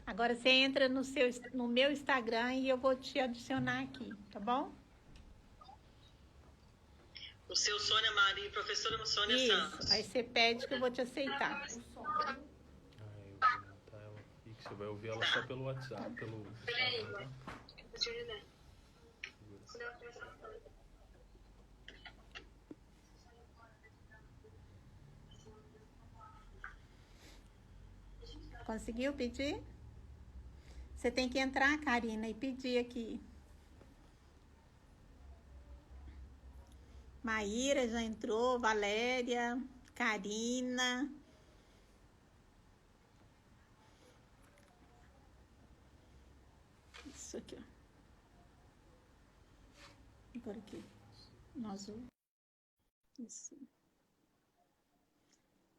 Agora você entra no meu Instagram e eu vou te adicionar aqui, tá bom? O seu Sônia Maria, professora Sônia Isso. Santos. Aí você pede que eu vou te aceitar. Eu vou botar ela fixa, vai ouvir ela só pelo WhatsApp, pelo Instagram, tá? Conseguiu pedir? Você tem que entrar, Karina, e pedir aqui. Maíra já entrou, Valéria, Karina. Isso aqui, ó. Agora aqui. No azul. Isso.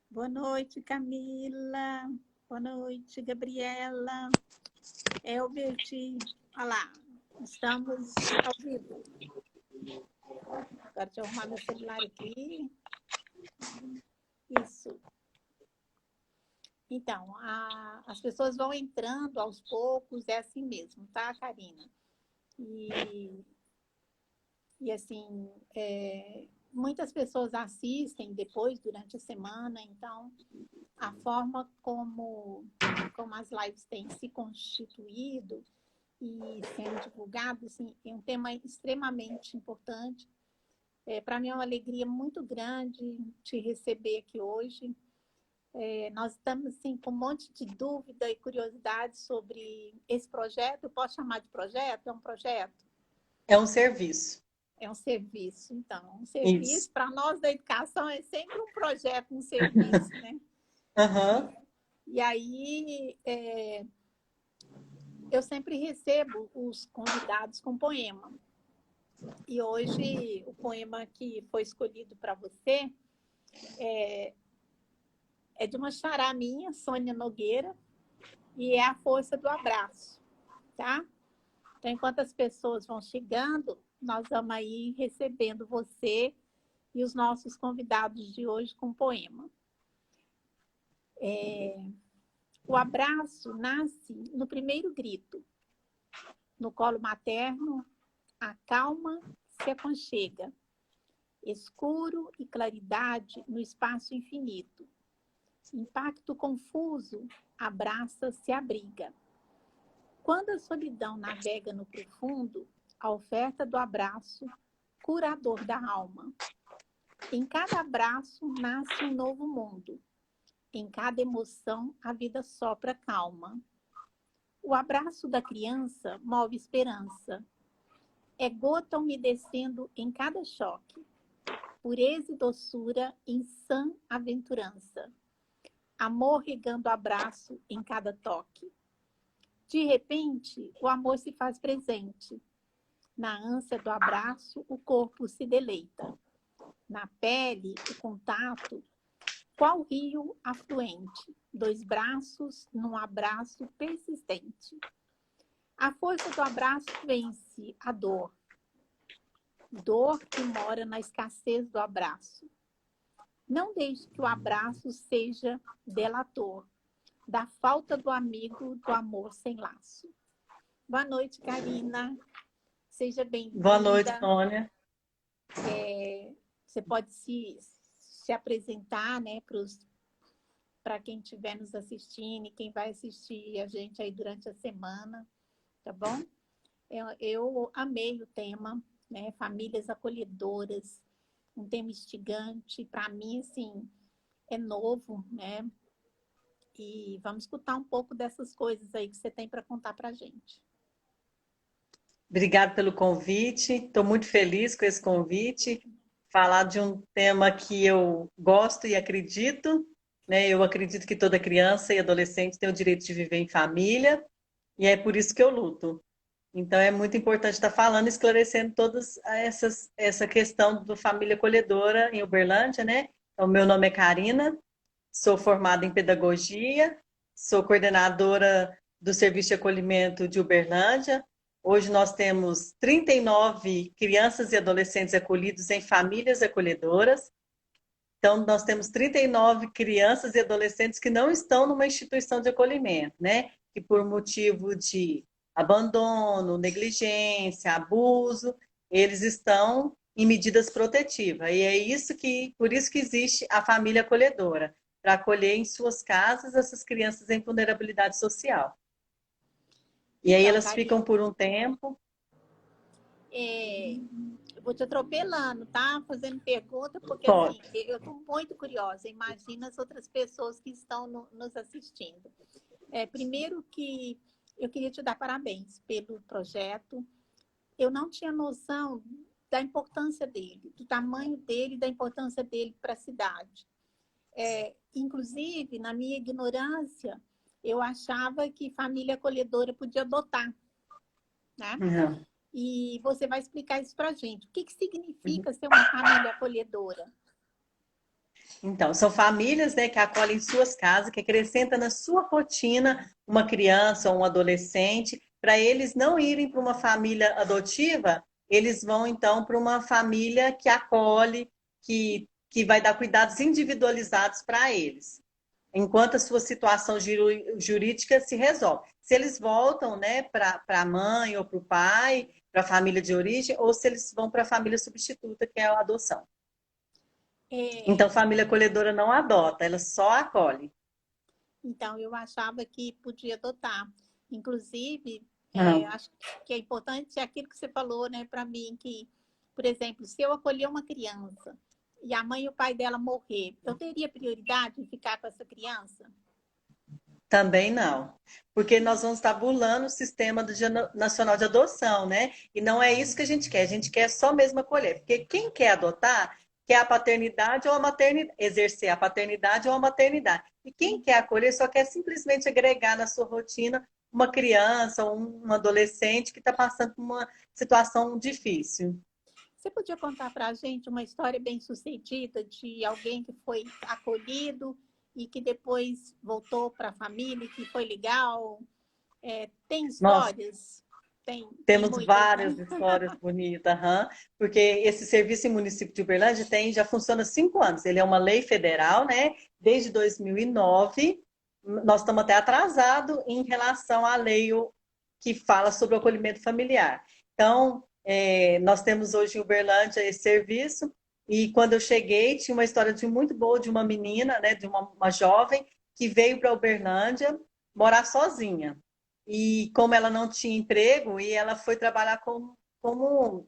Boa noite, Camila. Boa noite, Gabriela. Elbert. Olha lá. Estamos ao vivo. Agora deixa eu arrumar meu celular aqui. Isso. Então, as pessoas vão entrando aos poucos, é assim mesmo, tá, Karina? E assim, muitas pessoas assistem depois, durante a semana, então, a forma como as lives têm se constituído e sendo divulgado, assim, é um tema extremamente importante. Para mim é uma alegria muito grande te receber aqui hoje. Nós estamos assim, com um monte de dúvida e curiosidade sobre esse projeto. Eu posso chamar de projeto? É um projeto? É um serviço. É um serviço, então. Um serviço, para nós da educação, é sempre um projeto, um serviço, né? Uhum. E aí, eu sempre recebo os convidados com poema. E hoje, o poema que foi escolhido para você é de uma xará minha, Sônia Nogueira, e é A Força do Abraço, tá? Então, enquanto as pessoas vão chegando, nós vamos aí recebendo você e os nossos convidados de hoje com poema. O abraço nasce no primeiro grito. No colo materno, a calma se aconchega. Escuro e claridade no espaço infinito. Impacto confuso, abraça, se abriga. Quando a solidão navega no profundo, a oferta do abraço, curador da alma. Em cada abraço nasce um novo mundo. Em cada emoção, a vida sopra calma. O abraço da criança move esperança. É gota umedecendo em cada choque. Pureza e doçura em sã aventurança. Amor regando abraço em cada toque. De repente, o amor se faz presente. Na ânsia do abraço, o corpo se deleita. Na pele, o contato, qual rio afluente, dois braços num abraço persistente. A força do abraço vence a dor. Dor que mora na escassez do abraço. Não deixe que o abraço seja delator da falta do amigo, do amor sem laço. Boa noite, Karina. Seja bem-vinda. Boa noite, Sônia. Você pode se apresentar, né, para quem estiver nos assistindo e quem vai assistir a gente aí durante a semana, tá bom? Eu amei o tema, né, famílias acolhedoras, um tema instigante, para mim, assim, é novo, né? E vamos escutar um pouco dessas coisas aí que você tem para contar para a gente. Obrigada pelo convite, estou muito feliz com esse convite. Falar de um tema que eu gosto e acredito, né? Eu acredito que toda criança e adolescente tem o direito de viver em família, e é por isso que eu luto. Então, é muito importante estar falando, esclarecendo todas essa questão do família acolhedora em Uberlândia, né? Então, meu nome é Karina, sou formada em pedagogia, sou coordenadora do Serviço de Acolhimento de Uberlândia. Hoje nós temos 39 crianças e adolescentes acolhidos em famílias acolhedoras. Então, nós temos 39 crianças e adolescentes que não estão numa instituição de acolhimento, né? que por motivo de abandono, negligência, abuso, eles estão em medidas protetivas. E é isso por isso que existe a família acolhedora, para acolher em suas casas essas crianças em vulnerabilidade social. E aí Então, elas ficam por um tempo. Eu vou te atropelando, tá? Fazendo pergunta, porque Pode. assim, eu estou muito curiosa. Imagina as outras pessoas que estão nos assistindo. Primeiro que eu queria te dar parabéns pelo projeto. Eu não tinha noção da importância dele, do tamanho dele, da importância dele para a cidade. Inclusive, na minha ignorância, eu achava que família acolhedora podia adotar, né? Uhum. E você vai explicar isso para a gente. O que significa ser uma família acolhedora? Então, são famílias, né, que acolhem em suas casas, que acrescentam na sua rotina uma criança ou um adolescente. Para eles não irem para uma família adotiva, eles vão, então, para uma família que acolhe, que vai dar cuidados individualizados para eles, enquanto a sua situação jurídica se resolve. Se eles voltam, né, para a mãe ou para o pai, para a família de origem, ou se eles vão para a família substituta, que é a adoção. Então, família acolhedora não adota, ela só acolhe. Então, eu achava que podia adotar. Inclusive, Não. acho que é importante aquilo que você falou, né, para mim, que, por exemplo, se eu acolher uma criança e a mãe e o pai dela morrer, eu teria prioridade em ficar com essa criança? Também não, porque nós vamos estar burlando o sistema do Dia Nacional de Adoção, né? E não é isso que a gente quer só mesmo acolher, porque quem quer adotar quer a paternidade ou a maternidade, exercer a paternidade ou a maternidade. E quem quer acolher só quer simplesmente agregar na sua rotina uma criança ou um adolescente que está passando por uma situação difícil. Você podia contar para a gente uma história bem-sucedida de alguém que foi acolhido e que depois voltou para a família e que foi legal? Tem Nossa, histórias? Tem temos muitas, né? várias histórias bonitas, porque esse serviço em município de Uberlândia já funciona há 5 anos. Ele é uma lei federal, né? Desde 2009. Nós estamos até atrasados em relação à lei que fala sobre o acolhimento familiar. Então, nós temos hoje em Uberlândia esse serviço. E quando eu cheguei, tinha uma história muito boa de uma menina, né? De uma jovem que veio para Uberlândia morar sozinha. E como ela não tinha emprego, e ela foi trabalhar como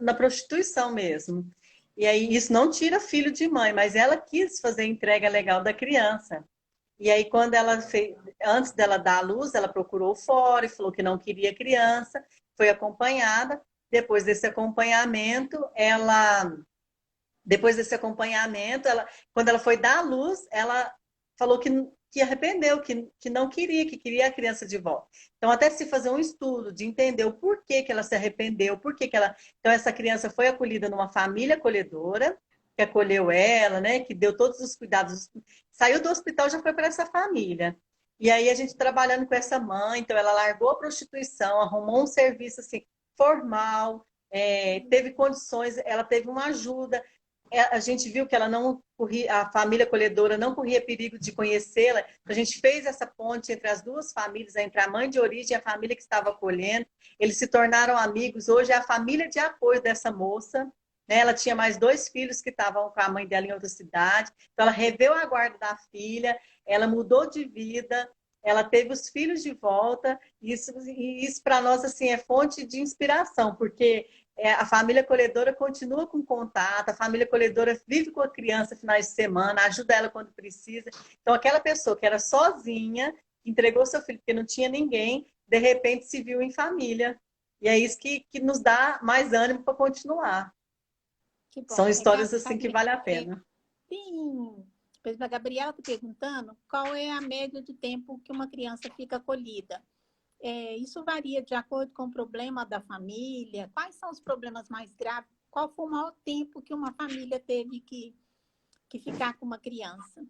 na prostituição mesmo. E aí isso não tira filho de mãe, mas ela quis fazer a entrega legal da criança. E aí quando ela fez, antes dela dar à luz, ela procurou fora e falou que não queria criança, foi acompanhada. Depois desse acompanhamento, quando ela foi dar à luz, ela falou que arrependeu, que não queria, que queria a criança de volta. Então, até se fazer um estudo de entender o porquê que ela se arrependeu, porquê que ela... Então, essa criança foi acolhida numa família acolhedora, que acolheu ela, né, que deu todos os cuidados. Saiu do hospital, já foi para essa família. E aí, a gente trabalhando com essa mãe, então ela largou a prostituição, arrumou um serviço assim, formal, teve condições, ela teve uma ajuda. A gente viu que ela não corria, a família acolhedora não corria perigo de conhecê-la. A gente fez essa ponte entre as duas famílias, entre a mãe de origem e a família que estava acolhendo. Eles se tornaram amigos. Hoje é a família de apoio dessa moça. Né? Ela tinha mais 2 filhos que estavam com a mãe dela em outra cidade. Então, ela reveu a guarda da filha, ela mudou de vida, ela teve os filhos de volta. Isso para nós assim, é fonte de inspiração, porque a família acolhedora continua com contato, a família acolhedora vive com a criança finais de semana, ajuda ela quando precisa. Então, aquela pessoa que era sozinha, entregou seu filho porque não tinha ninguém, de repente se viu em família. E é isso que nos dá mais ânimo para continuar. Que bom. São histórias assim que vale a pena. Sim. Por exemplo, a Gabriela está perguntando qual é a média de tempo que uma criança fica acolhida. Isso varia de acordo com o problema da família? Quais são os problemas mais graves? Qual foi o maior tempo que uma família teve que ficar com uma criança?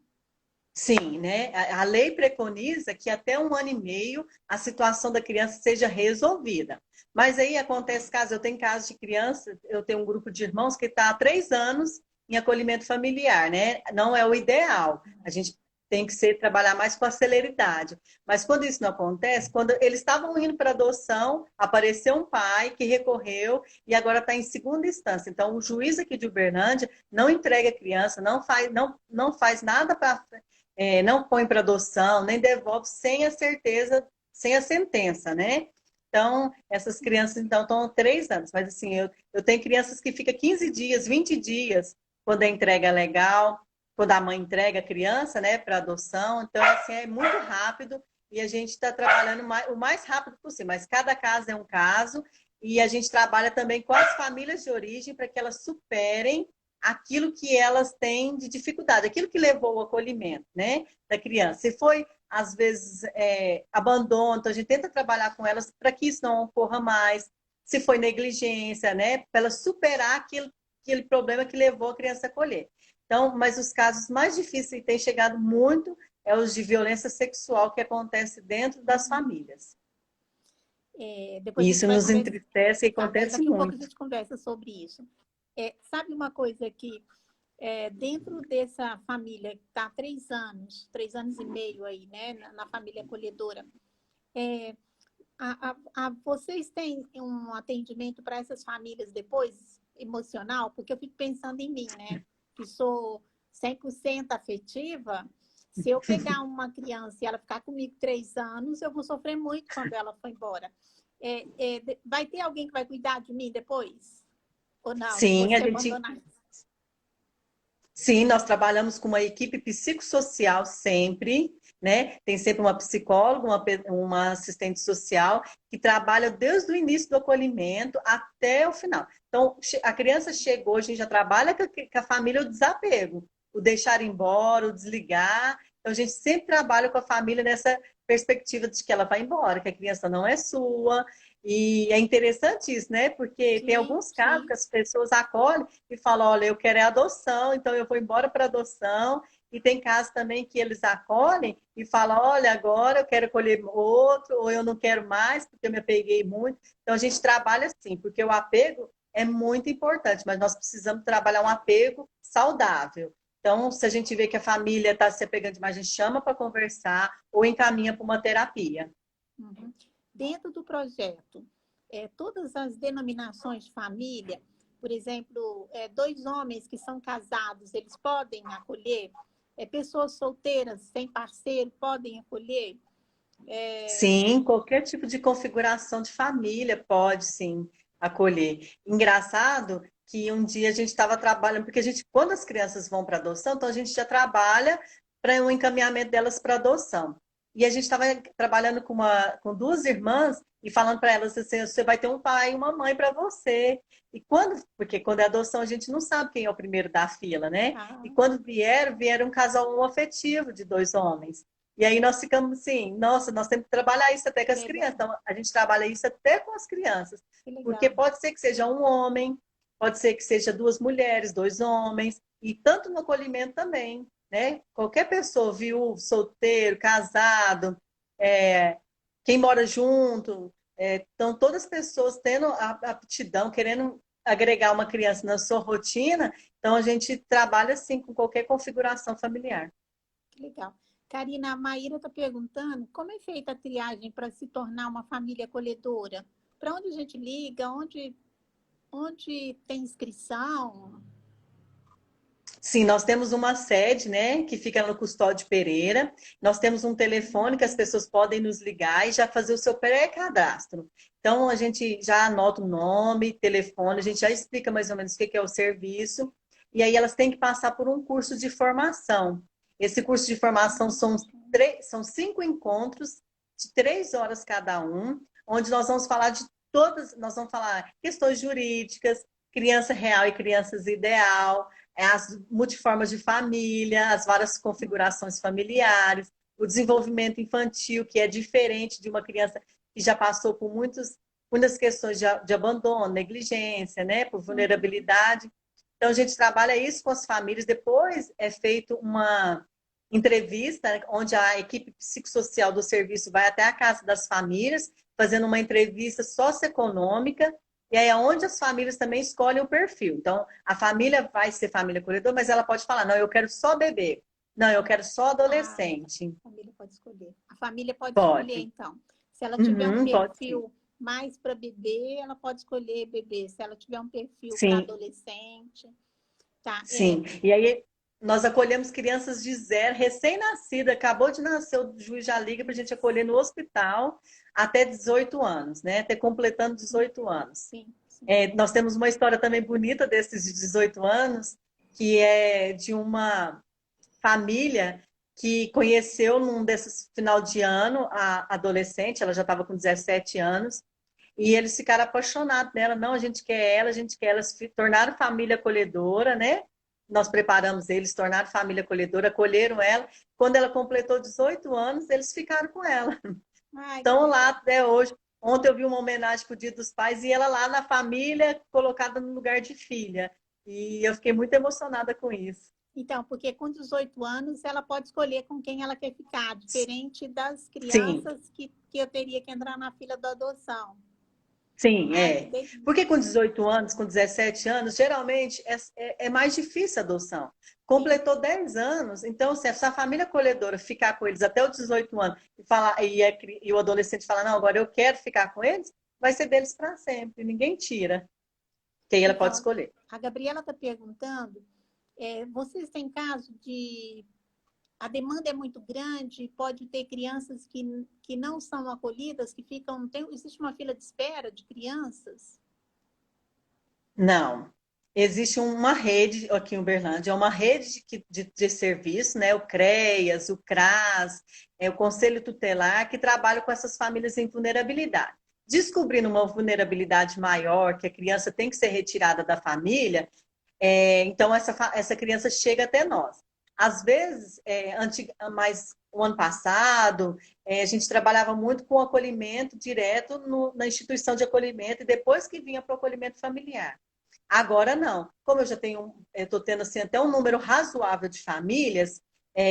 Sim, né? A lei preconiza que até 1 ano e meio a situação da criança seja resolvida. Mas aí acontece eu tenho casos de criança, eu tenho um grupo de irmãos que está há 3 anos em acolhimento familiar, né? Não é o ideal. A gente tem que ser trabalhar mais com a celeridade. Mas quando isso não acontece, quando eles estavam indo para adoção, apareceu um pai que recorreu e agora está em segunda instância. Então, o juiz aqui de Uberlândia não entrega a criança, não faz nada para... não põe para adoção, nem devolve sem a certeza, sem a sentença, né? Então, essas crianças então, estão há 3 anos. Mas assim, eu tenho crianças que ficam 15 dias, 20 dias, quando a entrega é legal, quando a mãe entrega a criança, né, para adoção. Então, assim, é muito rápido e a gente está trabalhando o mais rápido possível. Mas cada caso é um caso e a gente trabalha também com as famílias de origem para que elas superem aquilo que elas têm de dificuldade, aquilo que levou ao acolhimento, né, da criança. Se foi, às vezes, abandono, então a gente tenta trabalhar com elas para que isso não ocorra mais. Se foi negligência, né, para elas superar aquele problema que levou a criança a acolher. Então, mas os casos mais difíceis que têm chegado muito é os de violência sexual que acontece dentro das famílias. Depois E a gente isso vai nos conversar. entristece e Tá, acontece daqui a pouco a muito. gente conversa sobre isso. Sabe uma coisa que dentro dessa família que está há 3 anos e meio aí, né, na família acolhedora, vocês têm um atendimento para essas famílias depois, emocional? Porque eu fico pensando em mim, né, que sou 100% afetiva. Se eu pegar uma criança e ela ficar comigo 3 anos, eu vou sofrer muito quando ela for embora. Vai ter alguém que vai cuidar de mim depois? Ou não? Se Sim, você abandonar? Sim, nós trabalhamos com uma equipe psicossocial sempre, né? Tem sempre uma psicóloga, uma assistente social que trabalha desde o início do acolhimento até o final. Então, a criança chegou, a gente já trabalha com a família o desapego, o deixar embora, o desligar. Então, a gente sempre trabalha com a família nessa perspectiva de que ela vai embora, que a criança não é sua. E é interessante isso, né? Porque tem Sim, alguns casos sim. que as pessoas acolhem e falam, olha, eu quero adoção, então eu vou embora para adoção. E tem casos também que eles acolhem e falam, olha, agora eu quero acolher outro, ou eu não quero mais, porque eu me apeguei muito. Então a gente trabalha assim, porque o apego é muito importante, mas nós precisamos trabalhar um apego saudável. Então, se a gente vê que a família está se apegando demais, a gente chama para conversar ou encaminha para uma terapia. Uhum. Dentro do projeto, todas as denominações de família, por exemplo, 2 homens que são casados, eles podem acolher? Pessoas solteiras, sem parceiro, podem acolher? Sim, qualquer tipo de configuração de família pode sim acolher. Engraçado que um dia a gente estava trabalhando, porque a gente, quando as crianças vão para adoção, então a gente já trabalha para o encaminhamento delas para adoção. E a gente estava trabalhando com 2 irmãs e falando para elas assim, você vai ter um pai e uma mãe para você. Porque quando é adoção a gente não sabe quem é o primeiro da fila, né? E quando vieram um casal homoafetivo de 2 homens. E aí nós ficamos assim, nossa, nós temos que trabalhar isso até com as Legal. crianças. Então, a gente trabalha isso até com as crianças. Que legal. Porque pode ser que seja um homem, pode ser que seja 2 mulheres, 2 homens, e tanto no acolhimento também, né? Qualquer pessoa, viúvo, solteiro, casado, quem mora junto, então todas as pessoas tendo a aptidão, querendo agregar uma criança na sua rotina, então a gente trabalha assim com qualquer configuração familiar. Que legal. Karina, a Maíra está perguntando como é feita a triagem para se tornar uma família acolhedora? Para onde a gente liga? Onde tem inscrição? Sim, nós temos uma sede, né, que fica no Custódio Pereira. Nós temos um telefone que as pessoas podem nos ligar e já fazer o seu pré-cadastro. Então, a gente já anota o nome, telefone, a gente já explica mais ou menos o que é o serviço. E aí elas têm que passar por um curso de formação. Esse curso de formação são 5 encontros de 3 horas cada um, onde nós vamos falar de nós vamos falar questões jurídicas, criança real e crianças ideal, as multiformas de família, as várias configurações familiares, o desenvolvimento infantil, que é diferente de uma criança que já passou por muitas questões de abandono, negligência, né, por vulnerabilidade. Então, a gente trabalha isso com as famílias. Depois é feito uma entrevista, onde a equipe psicossocial do serviço vai até a casa das famílias, fazendo uma entrevista socioeconômica, e aí é onde as famílias também escolhem o perfil. Então, a família vai ser família acolhedora, mas ela pode falar, não, eu quero só bebê. Não, eu quero só Ah, adolescente. a família pode escolher. A família pode escolher, Pode. então. Se ela tiver um Uhum, pode sim. perfil mais para bebê, ela pode escolher bebê. Se ela tiver um perfil para Sim, adolescente, tá? sim. E aí nós acolhemos crianças de zero, recém-nascida, acabou de nascer, o juiz já liga para a gente acolher no hospital até 18 anos, né? Até completando 18 anos. Sim, sim. Nós temos uma história também bonita desses de 18 anos, que é de uma família que conheceu num desses final de ano a adolescente, ela já estava com 17 anos, e eles ficaram apaixonados nela. Não, a gente quer ela, a gente quer ela. Elas se tornaram família acolhedora, né? Nós preparamos eles, tornaram família acolhedora, acolheram ela. Quando ela completou 18 anos, eles ficaram com ela. Ai, que Estão lá legal. até hoje. Ontem eu vi uma homenagem para o Dia dos Pais e ela lá na família, colocada no lugar de filha. E eu fiquei muito emocionada com isso. Então, porque com 18 anos ela pode escolher com quem ela quer ficar, diferente das Sim, crianças que eu teria que entrar na fila da adoção. sim, Ai, que é. Porque delícia. com 18 anos, com 17 anos, geralmente é mais difícil a adoção. Sim. Completou 10 anos, então, se essa família acolhedora ficar com eles até os 18 anos e o adolescente falar, não, agora eu quero ficar com eles, vai ser deles para sempre, ninguém tira. Que aí ela pode Então, escolher. a Gabriela está perguntando, vocês têm caso de a demanda é muito grande, pode ter crianças que não são acolhidas, que ficam. Existe uma fila de espera de crianças? Não. Existe uma rede aqui em Uberlândia, é uma rede de serviço, né? O CREAS, o CRAS, o Conselho Tutelar, que trabalha com essas famílias em vulnerabilidade. Descobrindo uma vulnerabilidade maior, que a criança tem que ser retirada da família, então essa criança chega até nós. Às vezes, mas o ano passado, a gente trabalhava muito com acolhimento direto na instituição de acolhimento e depois que vinha para o acolhimento familiar. Agora não. Como eu já tenho, estou tendo assim, até um número razoável de famílias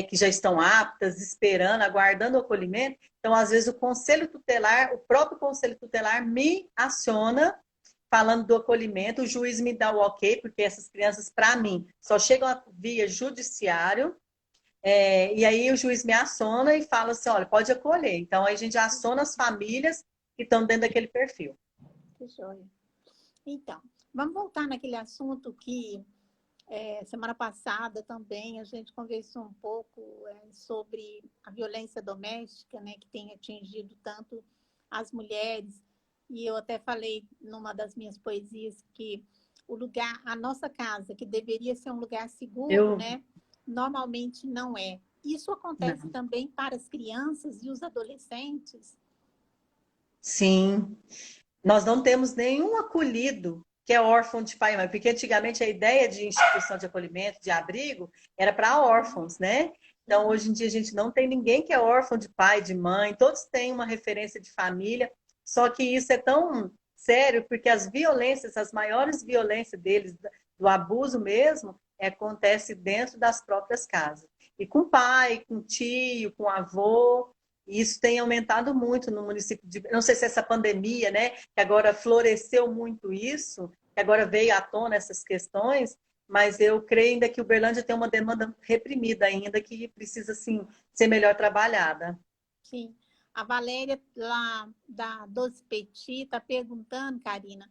que já estão aptas, esperando, aguardando o acolhimento. Então, às vezes, o conselho tutelar, o próprio conselho tutelar me aciona falando do acolhimento, o juiz me dá o ok, porque essas crianças, para mim, só chegam via judiciário, e aí o juiz me aciona e fala assim, olha, pode acolher. Então, aí a gente aciona as famílias que estão dentro daquele perfil. Que joia. Então, vamos voltar naquele assunto que semana passada também a gente conversou um pouco sobre a violência doméstica, né, que tem atingido tanto as mulheres. E eu até falei numa das minhas poesias que o lugar, a nossa casa, que deveria ser um lugar seguro, Eu, né, normalmente não é. Isso acontece não. também para as crianças e os adolescentes? Sim, nós não temos nenhum acolhido que é órfão de pai e mãe, porque antigamente a ideia de instituição de acolhimento, de abrigo, era para órfãos, né? Então, hoje em dia, a gente não tem ninguém que é órfão de pai, de mãe, todos têm uma referência de família, só que isso é tão sério, porque as violências, as maiores violências deles, do abuso mesmo, acontece dentro das próprias casas. E com pai, com tio, com avô, e isso tem aumentado muito no município de. Não sei se essa pandemia, né, que agora floresceu muito isso, que agora veio à tona essas questões, mas eu creio ainda que Uberlândia tem uma demanda reprimida ainda que precisa, assim, ser melhor trabalhada. Sim. A Valéria, lá da Doce Petit, está perguntando, Karina,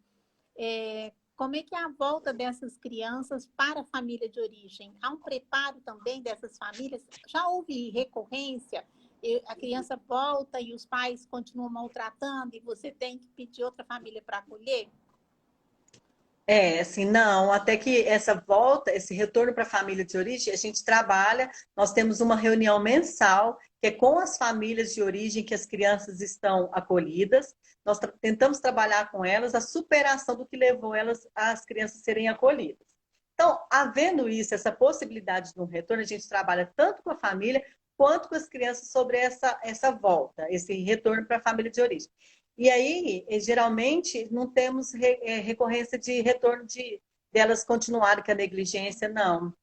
como é que é a volta dessas crianças para a família de origem? Há um preparo também dessas famílias? Já houve recorrência? A criança volta e os pais continuam maltratando e você tem que pedir outra família para acolher? Assim, não, até que essa volta, esse retorno para a família de origem, a gente trabalha, nós temos uma reunião mensal, que é com as famílias de origem que as crianças estão acolhidas, nós tentamos trabalhar com elas a superação do que levou elas, as crianças serem acolhidas. Então, havendo isso, essa possibilidade de um retorno, a gente trabalha tanto com a família quanto com as crianças sobre essa volta, esse retorno para a família de origem. E aí, geralmente, não temos recorrência de retorno delas continuarem com a negligência, não.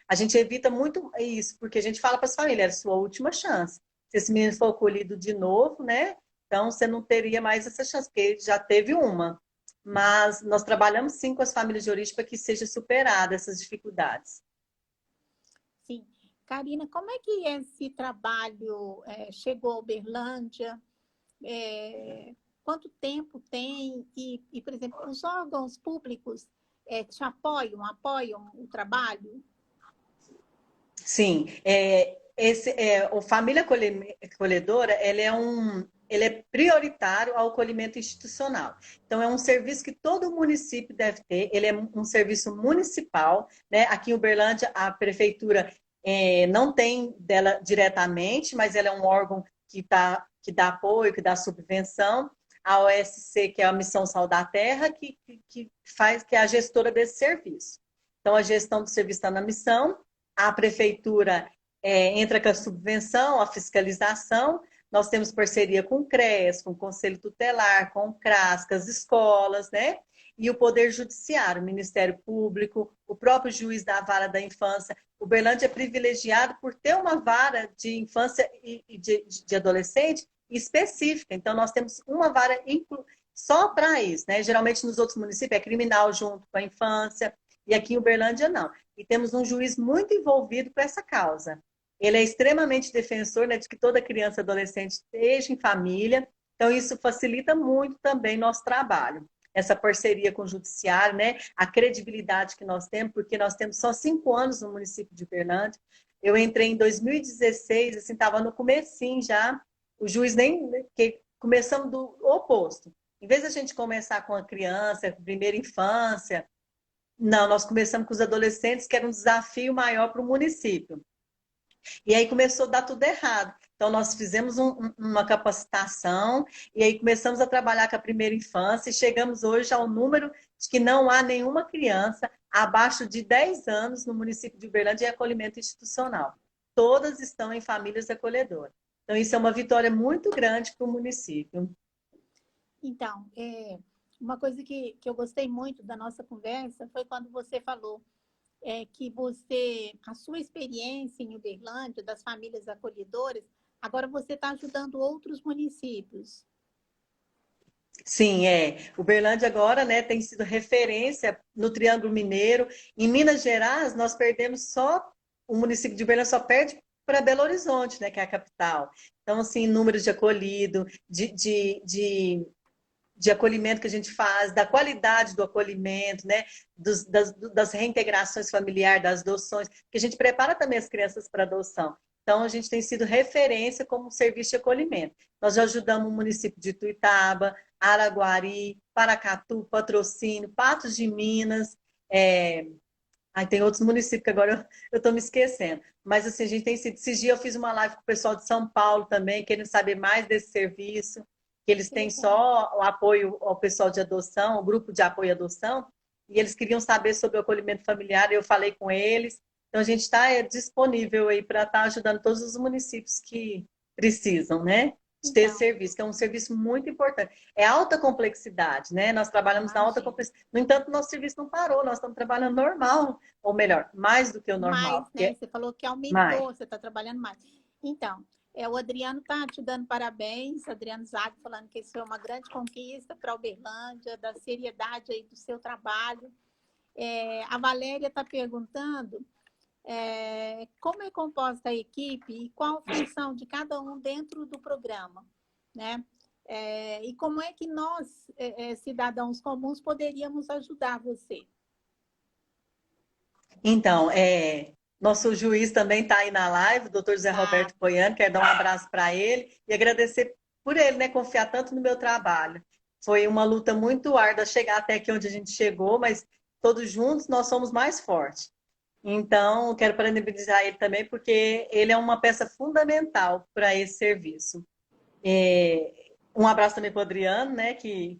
A gente evita muito isso, porque a gente fala para as famílias, é a sua última chance. Se esse menino for acolhido de novo, né? Então, você não teria mais essa chance, porque já teve uma. Mas nós trabalhamos sim com as famílias de origem para que seja superada essas dificuldades. Sim. Karina, como é que esse trabalho chegou a Uberlândia? Quanto tempo tem? E, por exemplo, os órgãos públicos te apoiam o trabalho? Sim, o Família Acolhedora, ele é prioritário ao acolhimento institucional. Então, é um serviço que todo município deve ter, ele é um serviço municipal, né? Aqui em Uberlândia, a prefeitura não tem dela diretamente, mas ela é um órgão que dá apoio, que dá subvenção. A OSC, que é a Missão Sal da Terra, que é a gestora desse serviço. Então, a gestão do serviço está na missão, a prefeitura entra com a subvenção, a fiscalização, nós temos parceria com o CRES, com o Conselho Tutelar, com o CRAS, com as escolas, né? E o Poder Judiciário, o Ministério Público, o próprio juiz da vara da infância. Uberlândia é privilegiado por ter uma vara de infância e de adolescente específica. Então, nós temos uma vara só para isso, né? Geralmente, nos outros municípios é criminal junto com a infância, e aqui em Uberlândia não. E temos um juiz muito envolvido com essa causa. Ele é extremamente defensor, né, de que toda criança e adolescente esteja em família, então isso facilita muito também nosso trabalho. Essa parceria com o judiciário, né, a credibilidade que nós temos, porque nós temos só 5 anos no município de Uberlândia. Eu entrei em 2016, assim, estava no comecinho já, o juiz nem... que começamos do oposto. Em vez da gente começar com a criança, primeira infância, não, nós começamos com os adolescentes, que era um desafio maior para o município. E aí começou a dar tudo errado. Então, nós fizemos uma capacitação e aí começamos a trabalhar com a primeira infância e chegamos hoje ao número de que não há nenhuma criança abaixo de 10 anos no município de Uberlândia em acolhimento institucional. Todas estão em famílias acolhedoras. Então, isso é uma vitória muito grande para o município. Então, uma coisa que eu gostei muito da nossa conversa foi quando você falou que a sua experiência em Uberlândia, das famílias acolhedoras, agora você está ajudando outros municípios. Sim, Uberlândia agora, né, tem sido referência no Triângulo Mineiro. Em Minas Gerais, nós perdemos o município de Uberlândia só perde para Belo Horizonte, né, que é a capital. Então, assim, números de acolhido, de acolhimento que a gente faz, da qualidade do acolhimento, né? Das reintegrações familiares, das adoções, que a gente prepara também as crianças para adoção. Então, a gente tem sido referência como serviço de acolhimento. Nós já ajudamos o município de Ituiutaba, Araguari, Paracatu, Patrocínio, Patos de Minas, tem outros municípios que agora eu estou me esquecendo. Mas, assim, a gente tem sido... Esses dias eu fiz uma live com o pessoal de São Paulo também, querendo saber mais desse serviço, que eles têm só o apoio ao pessoal de adoção, o grupo de apoio à adoção, e eles queriam saber sobre o acolhimento familiar, eu falei com eles. Então, a gente está disponível aí para estar ajudando todos os municípios que precisam, né? De ter esse serviço, que é um serviço muito importante. É alta complexidade, né? Nós trabalhamos na alta complexidade. No entanto, nosso serviço não parou, nós estamos trabalhando normal, ou melhor, mais do que o normal. Mais, né? Você falou que aumentou, você está trabalhando mais. Então, o Adriano está te dando parabéns, Adriano Zago, falando que isso é uma grande conquista para a Uberlândia, da seriedade aí do seu trabalho. A Valéria está perguntando como é composta a equipe e qual a função de cada um dentro do programa, né? E como é que nós, cidadãos comuns, poderíamos ajudar você? Então, nosso juiz também está aí na live, o doutor José Roberto Poiano, quero dar um abraço para ele e agradecer por ele, né, confiar tanto no meu trabalho. Foi uma luta muito árdua chegar até aqui onde a gente chegou, mas todos juntos nós somos mais fortes. Então, quero parabenizar ele também, porque ele é uma peça fundamental para esse serviço. Um abraço também para o Adriano, né, que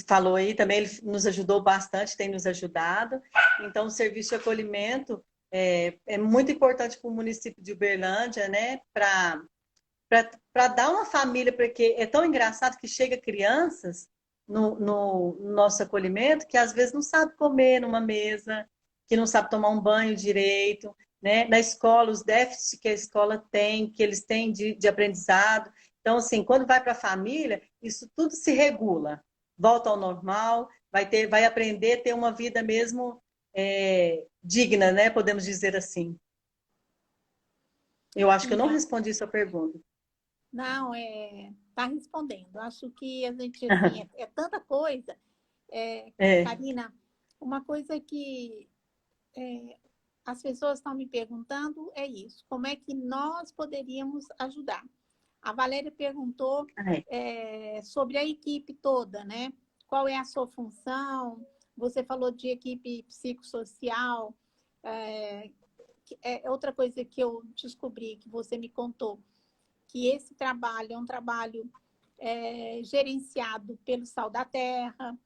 falou aí também, ele nos ajudou bastante, tem nos ajudado. Então, o serviço de acolhimento é muito importante para o município de Uberlândia, né, para dar uma família, porque é tão engraçado que chega crianças no nosso acolhimento que às vezes não sabe comer numa mesa, que não sabe tomar um banho direito, né? Na escola, os déficits que a escola tem, que eles têm de aprendizado. Então, assim, quando vai para a família, isso tudo se regula, volta ao normal, vai aprender a ter uma vida mesmo digna, né? Podemos dizer assim. Eu acho que eu não Então, respondi sua pergunta. não, tá respondendo. Acho que a gente, assim, é tanta coisa. É, Karina, uma coisa que as pessoas estão me perguntando é isso: como é que nós poderíamos ajudar? A Valéria perguntou é. sobre a equipe toda, né? Qual é a sua função? Você falou de equipe psicossocial. É, outra coisa que eu descobri, que você me contou, que esse trabalho é um trabalho gerenciado pelo Sal da Terra.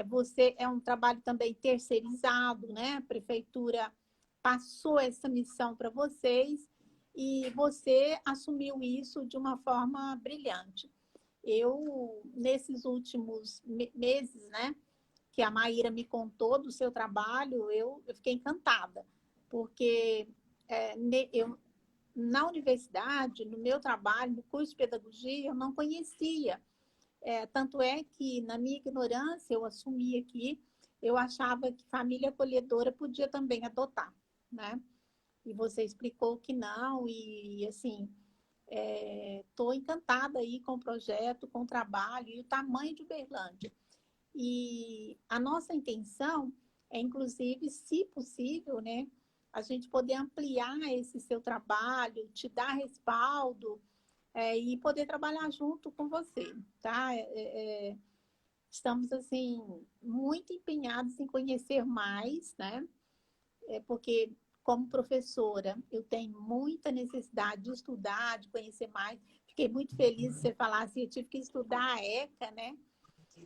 Você é um trabalho também terceirizado, né? A prefeitura passou essa missão para vocês e você assumiu isso de uma forma brilhante. Eu, nesses últimos meses, né, que a Maíra me contou do seu trabalho, eu fiquei encantada, porque eu, na universidade, no meu trabalho, no curso de pedagogia, eu não conhecia. Tanto é que, na minha ignorância, eu assumi aqui, eu achava que família acolhedora podia também adotar, né? E você explicou que não, e assim, estou encantada aí com o projeto, com o trabalho e o tamanho de Uberlândia. E a nossa intenção é, inclusive, se possível, né, a gente poder ampliar esse seu trabalho, te dar respaldo, e poder trabalhar junto com você, tá? Estamos, assim, muito empenhados em conhecer mais, né? Porque, como professora, eu tenho muita necessidade de estudar, de conhecer mais. Fiquei muito feliz de você falar assim, eu tive que estudar a ECA, né?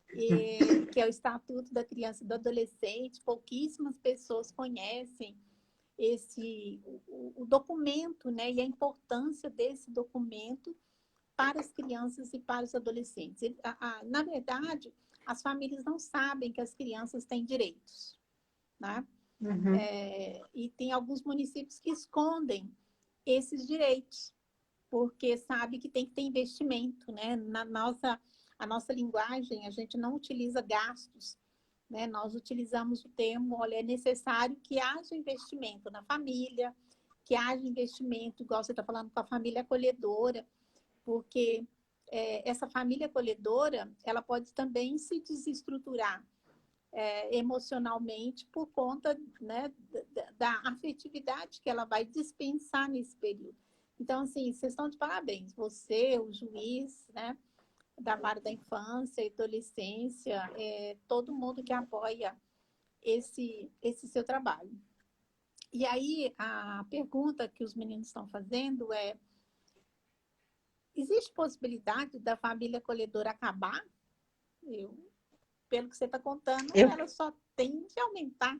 Que é o Estatuto da Criança e do Adolescente. Pouquíssimas pessoas conhecem o documento, né? E a importância desse documento para as crianças e para os adolescentes. Na verdade, as famílias não sabem que as crianças têm direitos, né? Uhum. E tem alguns municípios que escondem esses direitos, porque sabe que tem que ter investimento, né? A nossa linguagem, a gente não utiliza gastos, né? Nós utilizamos o termo, olha, é necessário que haja investimento na família, que haja investimento, igual você está falando, com a família acolhedora, porque essa família acolhedora, ela pode também se desestruturar emocionalmente por conta, né, da afetividade que ela vai dispensar nesse período. Então, assim, vocês estão de parabéns. Você, o juiz, né, da vara da infância e adolescência, todo mundo que apoia esse seu trabalho. E aí, a pergunta que os meninos estão fazendo é: existe possibilidade da família acolhedora acabar? Pelo que você está contando, Eu, ela só tende a aumentar.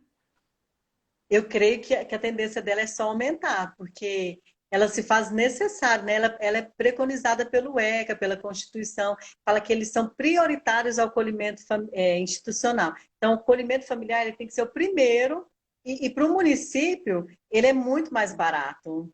eu creio que a tendência dela é só aumentar, porque ela se faz necessária, né? Ela é preconizada pelo ECA, pela Constituição, fala que eles são prioritários ao acolhimento institucional. Então, o acolhimento familiar ele tem que ser o primeiro, e para o município, ele é muito mais barato.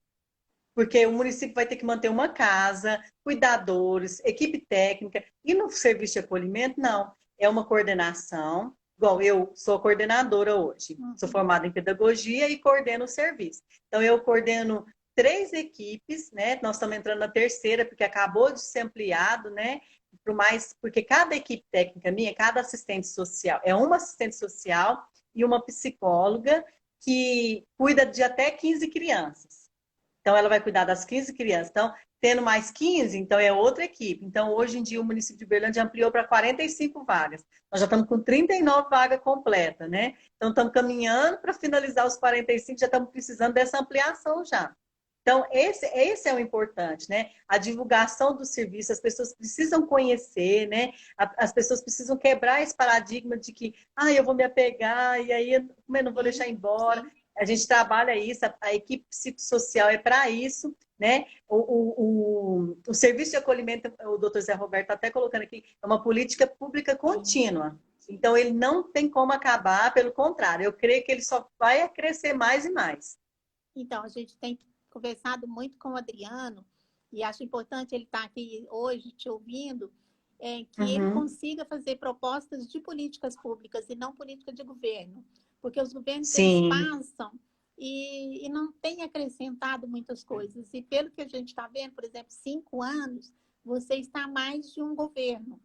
Porque o município vai ter que manter uma casa, cuidadores, equipe técnica. E no serviço de acolhimento, não. É uma coordenação. Igual eu sou coordenadora hoje. Sou Uhum. formada em pedagogia e coordeno o serviço. Então, eu coordeno 3 equipes, né? Nós estamos entrando na terceira, porque acabou de ser ampliado, né? Porque cada equipe técnica minha, cada assistente social, é uma assistente social e uma psicóloga que cuida de até 15 crianças. Então, ela vai cuidar das 15 crianças. Então, tendo mais 15, então é outra equipe. Então, hoje em dia, o município de Uberlândia ampliou para 45 vagas. Nós já estamos com 39 vagas completas, né? Então, estamos caminhando para finalizar os 45, já estamos precisando dessa ampliação já. Então, esse é o importante, né? A divulgação do serviço, as pessoas precisam conhecer, né? As pessoas precisam quebrar esse paradigma de que, eu vou me apegar e aí eu não vou deixar Sim, embora. sim. A gente trabalha isso, a equipe psicossocial é para isso, né? O serviço de acolhimento, o doutor Zé Roberto está até colocando aqui, é uma política pública contínua. Então, ele não tem como acabar, pelo contrário, eu creio que ele só vai crescer mais e mais. Então, a gente tem conversado muito com o Adriano, e acho importante ele estar aqui hoje te ouvindo, que ele Uhum. consiga fazer propostas de políticas públicas e não política de governo. Porque os governos, eles Sim, passam e não tem acrescentado muitas coisas. E pelo que a gente está vendo, por exemplo, 5 anos, você está a mais de um governo.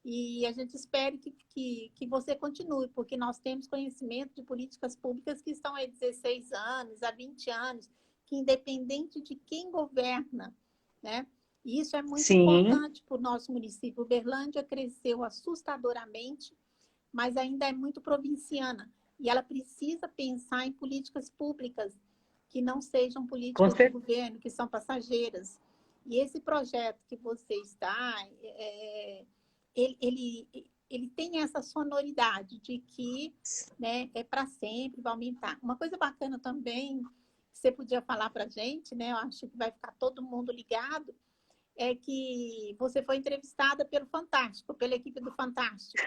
E a gente espera que você continue, porque nós temos conhecimento de políticas públicas que estão há 16 anos, há 20 anos, que independente de quem governa, né? E isso é muito Sim, importante para o nosso município. Uberlândia cresceu assustadoramente, mas ainda é muito provinciana. E ela precisa pensar em políticas públicas que não sejam com políticas de certeza. governo, que são passageiras. E esse projeto que você está, ele tem essa sonoridade de que, né, é para sempre, vai aumentar. Uma coisa bacana também, que você podia falar para a gente, né, eu acho que vai ficar todo mundo ligado, é que você foi entrevistada pelo Fantástico, pela equipe do Fantástico.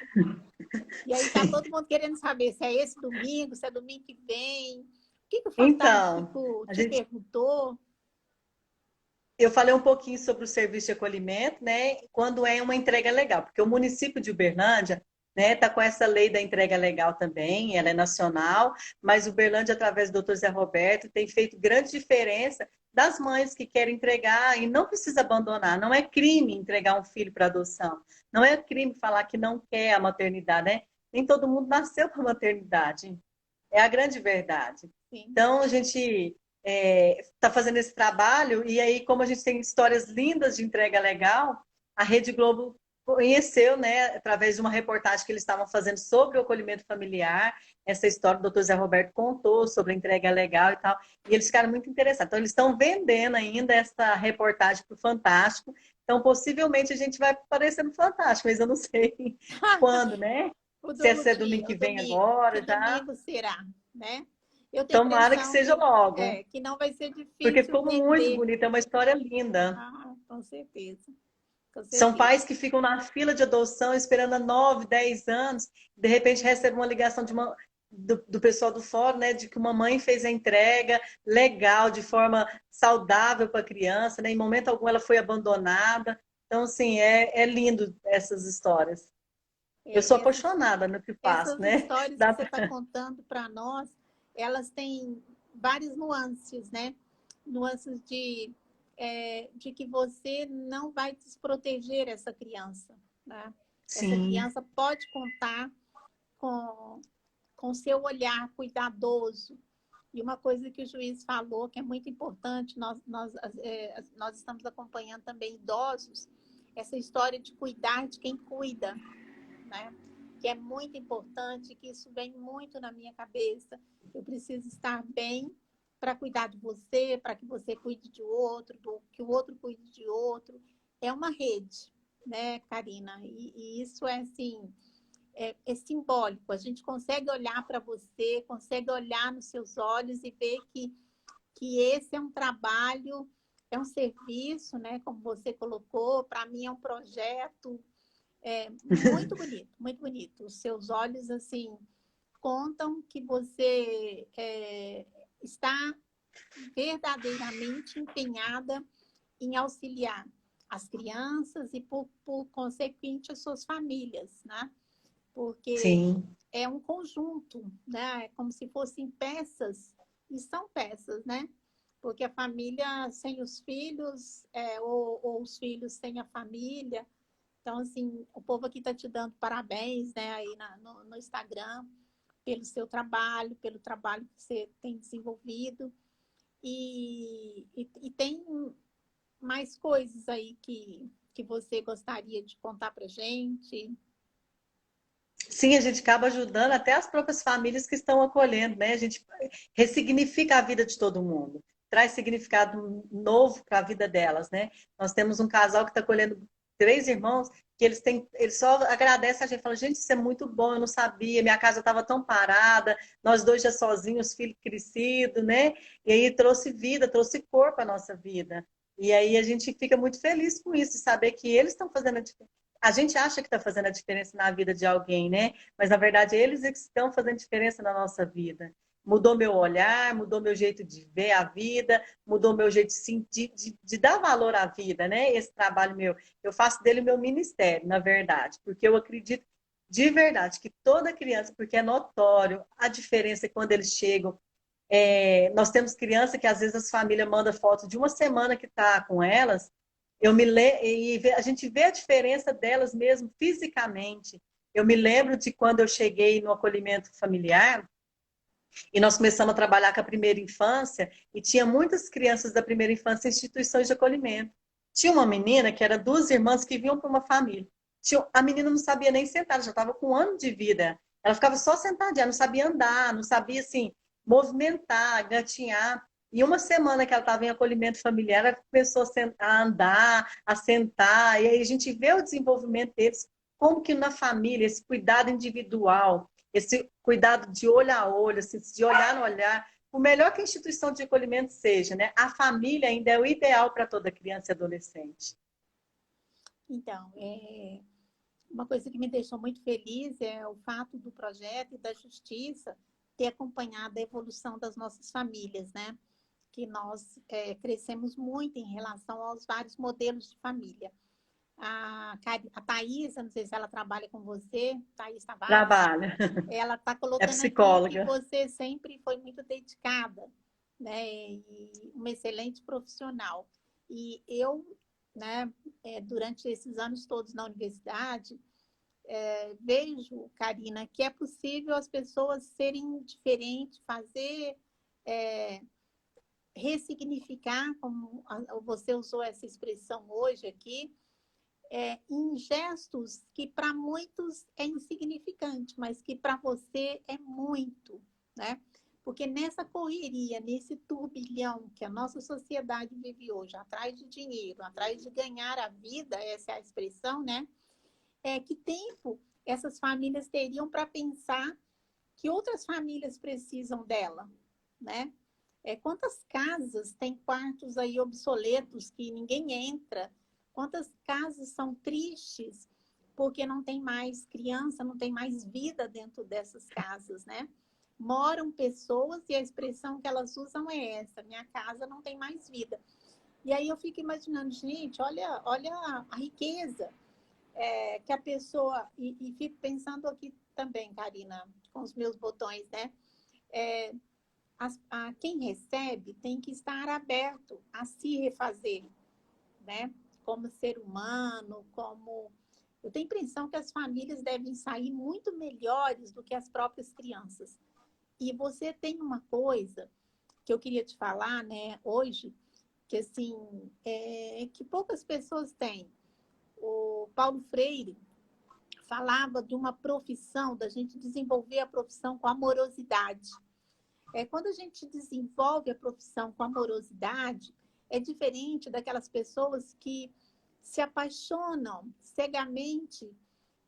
E aí está Sim. todo mundo querendo saber se é esse domingo, se é domingo que vem. O que o Então, Fantástico a te gente perguntou? eu falei um pouquinho sobre o serviço de acolhimento, né? Quando é uma entrega legal, porque o município de Uberlândia, né, tá com essa lei da entrega legal também, ela é nacional, mas Uberlândia, através do doutor Zé Roberto, tem feito grande diferença das mães que querem entregar e não precisa abandonar. Não é crime entregar um filho para adoção, não é crime falar que não quer a maternidade, né? Nem todo mundo nasceu para a maternidade, é a grande verdade. Sim. Então, a gente está fazendo esse trabalho, e aí, como a gente tem histórias lindas de entrega legal, a Rede Globo conheceu, né, através de uma reportagem que eles estavam fazendo sobre o acolhimento familiar, essa história, o doutor Zé Roberto contou sobre a entrega legal e tal, e eles ficaram muito interessados. Então, eles estão vendendo ainda essa reportagem para o Fantástico, então, possivelmente, a gente vai aparecer no Fantástico, mas eu não sei quando, né? Se é domingo que O vem domingo, que agora já. domingo será, né? Eu tenho a Tomara que impressão seja logo. que não vai ser Porque difícil ficou muito vender. bonita, é uma história linda. Ah, com certeza, com São certeza. pais que ficam na fila de adoção esperando há 9, 10 anos, de repente recebem uma ligação do pessoal do fórum, né, de que uma mãe fez a entrega legal, de forma saudável para a criança, né, em momento algum ela foi abandonada. Então, assim, é lindo essas histórias. Eu sou Essas, apaixonada no que faço, essas né? histórias que Dá você está contando para nós, elas têm várias nuances, né? Nuances de que você não vai desproteger essa criança, né? Essa Sim, criança pode contar com seu olhar cuidadoso. E uma coisa que o juiz falou, que é muito importante, nós estamos acompanhando também idosos, essa história de cuidar de quem cuida, né? Que é muito importante, que isso vem muito na minha cabeça. Eu preciso estar bem para cuidar de você, para que você cuide de outro, que o outro cuide de outro. É uma rede, né, Karina? E isso é assim, é simbólico. A gente consegue olhar para você, consegue olhar nos seus olhos e ver que esse é um trabalho, é um serviço, né? Como você colocou, para mim é um projeto muito bonito, muito bonito. Os seus olhos, assim, contam que você está verdadeiramente empenhada em auxiliar as crianças e, por consequente, as suas famílias, né? Porque sim, é um conjunto, né? É como se fossem peças, e são peças, né? Porque a família sem os filhos, ou os filhos sem a família. Então, assim, o povo aqui está te dando parabéns, né, aí no Instagram, pelo trabalho que você tem desenvolvido. E tem mais coisas aí que você gostaria de contar para gente? sim, a gente acaba ajudando até as próprias famílias que estão acolhendo, né? A gente ressignifica a vida de todo mundo, traz significado novo para a vida delas, né? Nós temos um casal que está acolhendo 3 irmãos que eles só agradecem a gente, falam, gente, isso é muito bom, eu não sabia, minha casa estava tão parada, nós dois já sozinhos, filho crescido, né? E aí trouxe vida, trouxe cor para a nossa vida. E aí a gente fica muito feliz com isso, de saber que eles estão fazendo a diferença. A gente acha que está fazendo a diferença na vida de alguém, né? Mas na verdade eles é que estão fazendo diferença na nossa vida. Mudou meu olhar, mudou meu jeito de ver a vida, mudou meu jeito de dar valor à vida, né? Esse trabalho meu. Eu faço dele meu ministério, na verdade, porque eu acredito de verdade que toda criança, porque é notório a diferença quando eles chegam nós temos criança que às vezes as famílias mandam foto de uma semana que está com elas, a gente vê a diferença delas mesmo fisicamente. Eu me lembro de quando eu cheguei no acolhimento familiar e nós começamos a trabalhar com a primeira infância e tinha muitas crianças da primeira infância em instituições de acolhimento. Tinha uma menina que era duas irmãs que vinham para uma família. A menina não sabia nem sentar, ela já estava com 1 ano de vida. Ela ficava só sentadinha, não sabia andar, não sabia assim movimentar, gatinhar. E uma semana que ela estava em acolhimento familiar, ela começou a andar, a sentar, e aí a gente vê o desenvolvimento deles, como que na família, esse cuidado individual, esse cuidado de olho a olho, assim, de olhar no olhar, por melhor que a instituição de acolhimento seja, né? A família ainda é o ideal para toda criança e adolescente. Então, uma coisa que me deixou muito feliz é o fato do projeto e da justiça ter acompanhado a evolução das nossas famílias, né? Que nós crescemos muito em relação aos vários modelos de família. A Thaís, não sei se ela trabalha com você, Thaís Tavares, Trabalha. ela está É colocando aqui que psicóloga. você sempre foi muito dedicada, né? E uma excelente profissional. E eu, né, durante esses anos todos na universidade, vejo, Karina, que é possível as pessoas serem diferentes, fazer, ressignificar, como você usou essa expressão hoje aqui, em gestos que para muitos é insignificante, mas que para você é muito, né? Porque nessa correria, nesse turbilhão que a nossa sociedade vive hoje, atrás de dinheiro, atrás de ganhar a vida, essa é a expressão, né? Que tempo essas famílias teriam para pensar que outras famílias precisam dela, né? Quantas casas têm quartos aí obsoletos que ninguém entra? Quantas casas são tristes porque não tem mais criança, não tem mais vida dentro dessas casas, né? Moram pessoas e a expressão que elas usam é essa: minha casa não tem mais vida. E aí eu fico imaginando, gente, olha a riqueza que a pessoa... E fico pensando aqui também, Karina, com os meus botões, né? Quem recebe tem que estar aberto a se refazer, né? Como ser humano, como... Eu tenho a impressão que as famílias devem sair muito melhores do que as próprias crianças. E você tem uma coisa que eu queria te falar, né, hoje, que assim, que poucas pessoas têm. O Paulo Freire falava de uma profissão, da gente desenvolver a profissão com amorosidade. Quando a gente desenvolve a profissão com amorosidade, é diferente daquelas pessoas que se apaixonam cegamente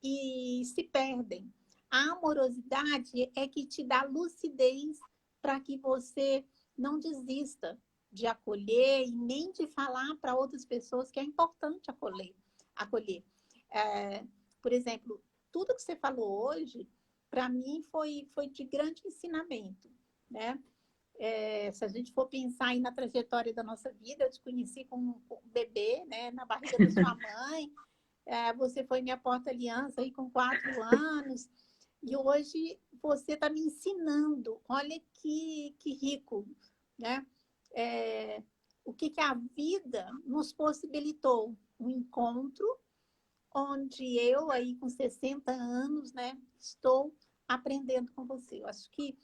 e se perdem. A amorosidade é que te dá lucidez para que você não desista de acolher e nem de falar para outras pessoas que é importante acolher. Por exemplo, tudo que você falou hoje, para mim, foi de grande ensinamento, né? Se a gente for pensar aí na trajetória da nossa vida, eu te conheci como um bebê, né, na barriga da sua mãe, você foi minha porta-aliança aí com 4 anos, e hoje você está me ensinando, olha que rico, né? O que a vida nos possibilitou, um encontro onde eu aí com 60 anos, né, estou aprendendo com você. Eu acho que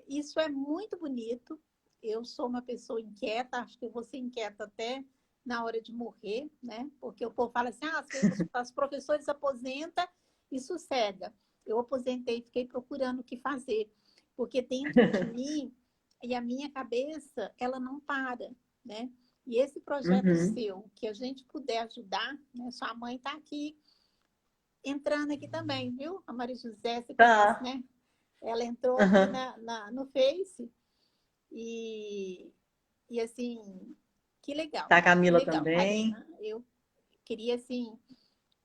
isso é muito bonito. Eu sou uma pessoa inquieta, acho que eu vou ser inquieta até na hora de morrer, né? Porque o povo fala assim, os professores aposentam e sossega. Eu aposentei e fiquei procurando o que fazer, porque dentro de mim e a minha cabeça, ela não para, né? E esse projeto seu, que a gente puder ajudar, né? Sua mãe está aqui, entrando aqui também, viu? A Maria José, você conhece, né? Ela entrou aqui no Face e assim, que legal, Tá a Camila também. Karina. Eu queria, assim,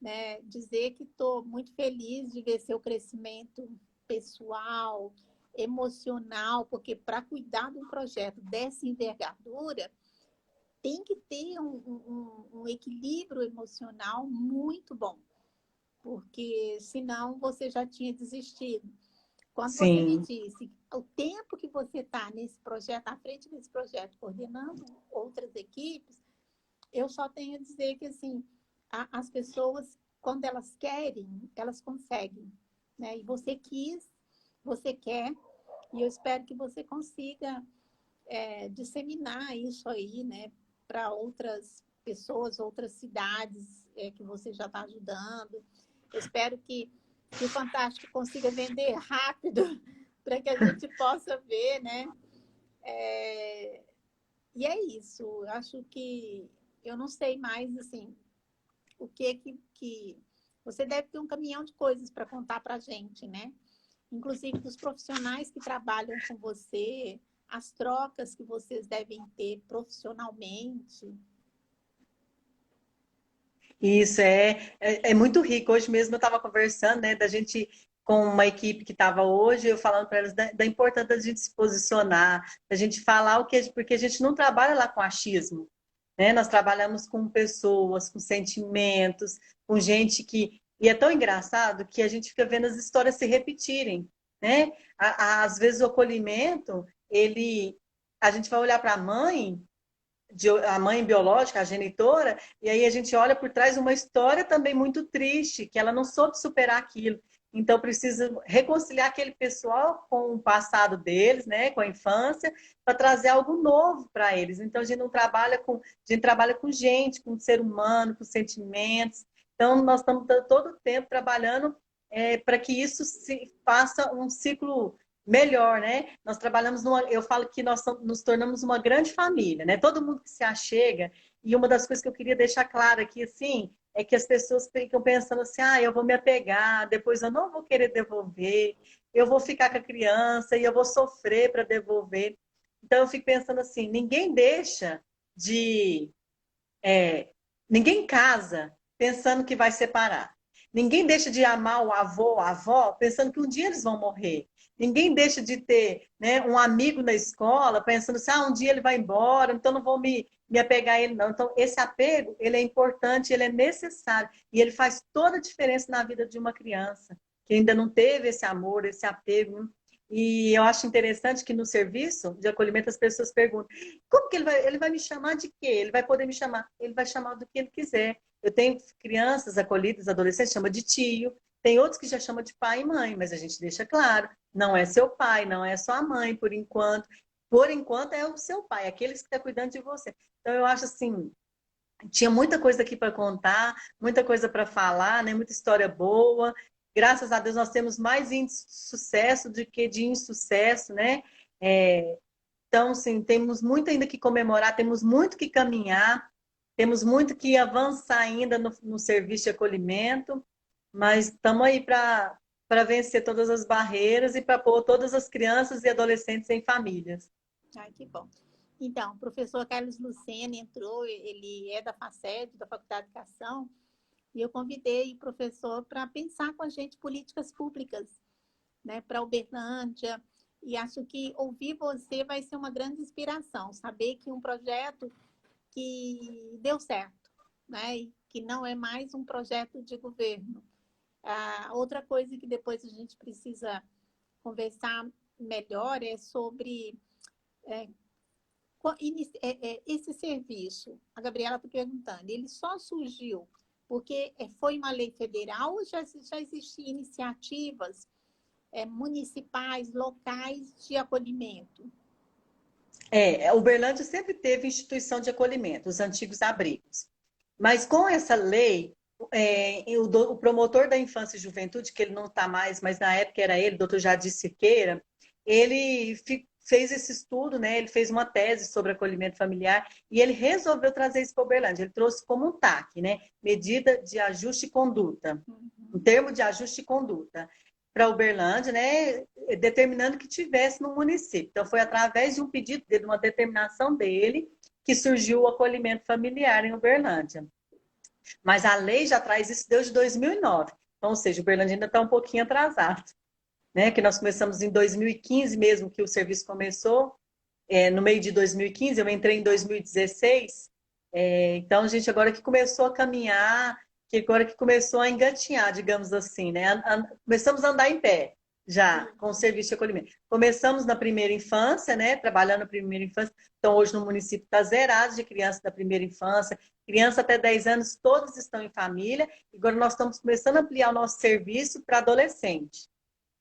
né, dizer que estou muito feliz de ver seu crescimento pessoal, emocional, porque para cuidar de um projeto dessa envergadura, tem que ter um equilíbrio emocional muito bom, porque senão você já tinha desistido. Quando você me Sim. disse o tempo que você está nesse projeto, à frente desse projeto, coordenando outras equipes, eu só tenho a dizer que, assim, as pessoas, quando elas querem, elas conseguem, né? E você quis, você quer, e eu espero que você consiga disseminar isso aí, né, para outras pessoas, outras cidades que você já está ajudando. Eu espero que o Fantástico consiga vender rápido para que a gente possa ver, né? E é isso. Eu acho que eu não sei mais assim o que você deve ter um caminhão de coisas para contar para a gente, né? Inclusive dos profissionais que trabalham com você, as trocas que vocês devem ter profissionalmente. Isso é muito rico. Hoje mesmo eu estava conversando, né, da gente com uma equipe que estava hoje, eu falando para elas da importância da gente se posicionar, da gente falar o que, porque a gente não trabalha lá com achismo, né? Nós trabalhamos com pessoas, com sentimentos, com gente que. E é tão engraçado que a gente fica vendo as histórias se repetirem, né? Às vezes o acolhimento, a gente vai olhar para a mãe a mãe biológica, a genitora, e aí a gente olha por trás uma história também muito triste, que ela não soube superar aquilo. Então, precisa reconciliar aquele pessoal com o passado deles, né, com a infância, para trazer algo novo para eles. Então, a gente não trabalha com, a gente trabalha com gente, com ser humano, com sentimentos. Então, nós estamos todo o tempo trabalhando para que isso se faça um ciclo melhor, né? Nós trabalhamos eu falo que nós nos tornamos uma grande família, né? Todo mundo que se achega, e uma das coisas que eu queria deixar claro aqui, assim, é que as pessoas ficam pensando assim, eu vou me apegar, depois eu não vou querer devolver, eu vou ficar com a criança e eu vou sofrer para devolver. Então eu fico pensando assim, ninguém deixa de... ninguém casa pensando que vai separar. Ninguém deixa de amar o avô, a avó, pensando que um dia eles vão morrer. Ninguém deixa de ter, né, um amigo na escola, pensando assim, um dia ele vai embora, então não vou me apegar a ele, não. Então, esse apego, ele é importante, ele é necessário. E ele faz toda a diferença na vida de uma criança, que ainda não teve esse amor, esse apego. E eu acho interessante que no serviço de acolhimento as pessoas perguntam, como que ele vai me chamar de quê? Ele vai poder me chamar? Ele vai chamar do que ele quiser. Eu tenho crianças acolhidas, adolescentes, chama de tio. Tem outros que já chamam de pai e mãe, mas a gente deixa claro, não é seu pai, não é sua mãe, por enquanto. Por enquanto é o seu pai, aqueles que estão cuidando de você. Então eu acho assim, tinha muita coisa aqui para contar, muita coisa para falar, né? Muita história boa. Graças a Deus nós temos mais índice de sucesso do que de insucesso, né? Então, sim, temos muito ainda que comemorar, temos muito que caminhar, temos muito que avançar ainda no serviço de acolhimento, mas estamos aí para vencer todas as barreiras e para pôr todas as crianças e adolescentes em famílias. Ai, que bom. Então, o professor Carlos Lucena entrou, ele é da FACED, da Faculdade de Educação, e eu convidei o professor para pensar com a gente políticas públicas, né, para Uberlândia, e acho que ouvir você vai ser uma grande inspiração, saber que um projeto que deu certo, né, e que não é mais um projeto de governo. Outra coisa que depois a gente precisa conversar melhor é sobre esse serviço. A Gabriela está perguntando, ele só surgiu porque foi uma lei federal ou já existiam iniciativas municipais, locais de acolhimento? Uberlândia sempre teve instituição de acolhimento, os antigos abrigos. Mas com essa lei, o promotor da infância e juventude, que ele não está mais, mas na época era ele, doutor Jadir Siqueira, ele fez esse estudo, né? Ele fez uma tese sobre acolhimento familiar e ele resolveu trazer isso para Uberlândia. Ele trouxe como um TAC, né? Medida de ajuste e conduta, um termo de ajuste e conduta para Uberlândia, né? Determinando que tivesse no município. Então foi através de um pedido de uma determinação dele que surgiu o acolhimento familiar em Uberlândia. Mas a lei já traz isso desde 2009. Então, ou seja, Uberlândia ainda está um pouquinho atrasado, né? Que nós começamos em 2015 mesmo, que o serviço começou. No meio de 2015, eu entrei em 2016. Então, a gente agora que começou a caminhar, que agora que começou a engatinhar, digamos assim, né? Começamos a andar em pé. Já, com o serviço de acolhimento. Começamos na primeira infância, né? Trabalhando na primeira infância. Então, hoje no município está zerado de criança da primeira infância. Criança até 10 anos, todos estão em família. Agora nós estamos começando a ampliar o nosso serviço para adolescente.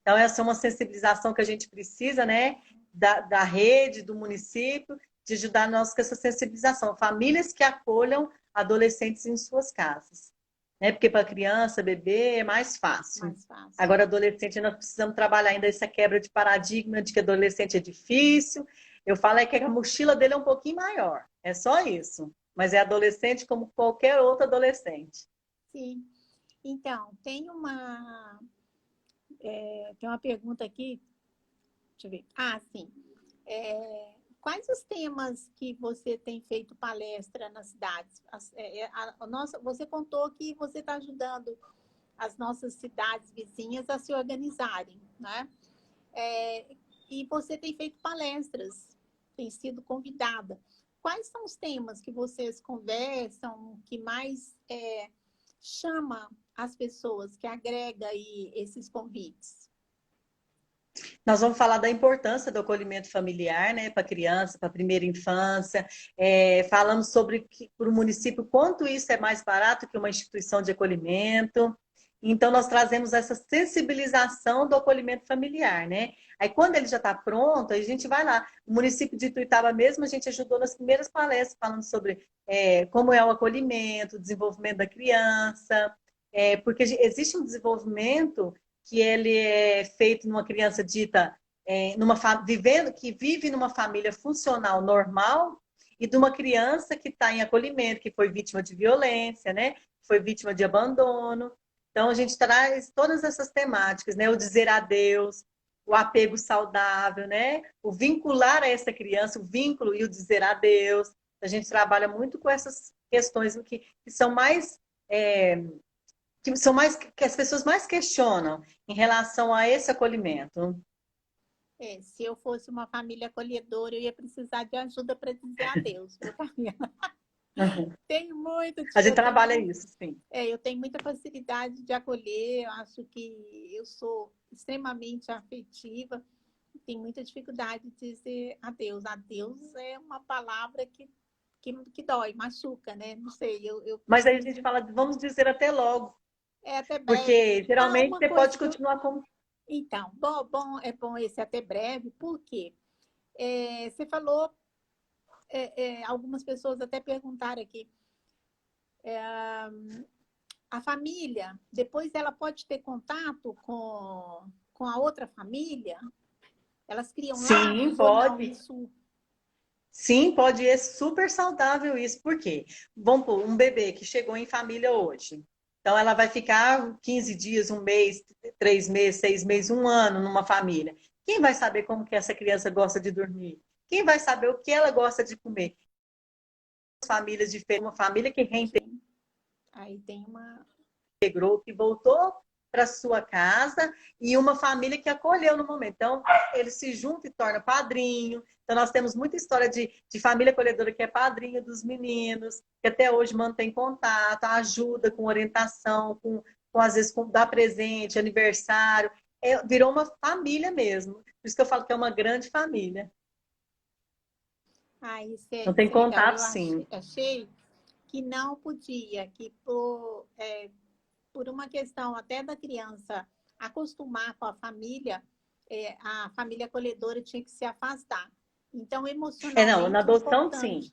Então, essa é uma sensibilização que a gente precisa, né? Da rede, do município, de ajudar nós com essa sensibilização. Famílias que acolham adolescentes em suas casas. Né? Porque para criança, bebê, é mais fácil. Mais fácil. Agora, adolescente, nós precisamos trabalhar ainda essa quebra de paradigma de que adolescente é difícil. Eu falo é que a mochila dele é um pouquinho maior. É só isso. Mas é adolescente como qualquer outro adolescente. Sim. Então, tem uma pergunta aqui. Deixa eu ver. Ah, sim. Quais os temas que você tem feito palestra nas cidades? Você contou que você está ajudando as nossas cidades vizinhas a se organizarem, né? E você tem feito palestras, tem sido convidada. Quais são os temas que vocês conversam, que mais chama as pessoas, que agrega aí esses convites? Nós vamos falar da importância do acolhimento familiar, né, para a criança, para a primeira infância. Falamos sobre, para o município, quanto isso é mais barato que uma instituição de acolhimento. Então, nós trazemos essa sensibilização do acolhimento familiar, né? Aí, quando ele já está pronto, a gente vai lá. O município de Ituiutaba mesmo, a gente ajudou nas primeiras palestras, falando sobre como é o acolhimento, o desenvolvimento da criança, porque existe um desenvolvimento que ele é feito numa criança dita, que vive numa família funcional normal, e de uma criança que está em acolhimento, que foi vítima de violência, né? Foi vítima de abandono. Então, a gente traz todas essas temáticas, né? O dizer adeus, o apego saudável, né? O vincular a essa criança, o vínculo e o dizer adeus. A gente trabalha muito com essas questões que são mais... que as pessoas mais questionam em relação a esse acolhimento. Se eu fosse uma família acolhedora, eu ia precisar de ajuda para dizer adeus, viu, Camila? Uhum. Tenho muito. A gente trabalha isso, sim. Eu tenho muita facilidade de acolher, eu acho que eu sou extremamente afetiva, tenho muita dificuldade de dizer adeus. Adeus é uma palavra que dói, machuca, né? Não sei, eu Mas aí a gente fala, vamos dizer até logo. até breve. Porque geralmente você pode que continuar como... Então, é bom esse até breve, porque você falou, algumas pessoas até perguntaram aqui, a família, depois ela pode ter contato com a outra família? Elas criam Sim, laços pode. ou não? Isso... Sim, pode, é super saudável isso. Por quê? Vamos pôr um bebê que chegou em família hoje. Então, ela vai ficar 15 dias, um mês, 3 meses, 6 meses, um ano numa família. Quem vai saber como que essa criança gosta de dormir? Quem vai saber o que ela gosta de comer? Famílias diferentes, uma família que reintegrou, aí tem uma... que voltou para sua casa, e uma família que acolheu no momento. Então, eles se juntam e tornam padrinho. Então, nós temos muita história de família acolhedora que é padrinho dos meninos, que até hoje mantém contato, ajuda com orientação, às vezes, com dar presente, aniversário. Virou uma família mesmo. Por isso que eu falo que é uma grande família. Isso não tem legal. contato, Eu sim. achei que não podia, que por uma questão até da criança acostumar com a família acolhedora tinha que se afastar. Então, emocionalmente, na adoção, importante. sim.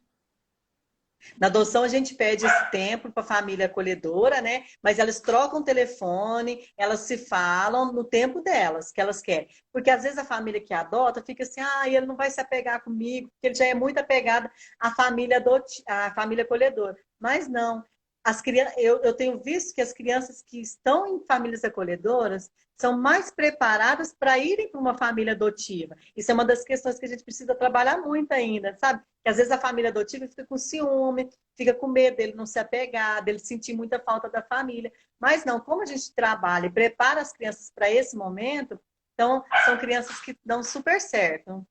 Na adoção, a gente pede esse tempo para a família acolhedora, né? Mas elas trocam o telefone, elas se falam no tempo delas, que elas querem. Porque às vezes a família que adota fica assim, ele não vai se apegar comigo, porque ele já é muito apegado à família acolhedora. Mas não. Eu tenho visto que as crianças que estão em famílias acolhedoras são mais preparadas para irem para uma família adotiva. Isso é uma das questões que a gente precisa trabalhar muito ainda, sabe? Que às vezes a família adotiva fica com ciúme, fica com medo dele não se apegar, dele sentir muita falta da família. Mas não, como a gente trabalha e prepara as crianças para esse momento, então são crianças que dão super certo.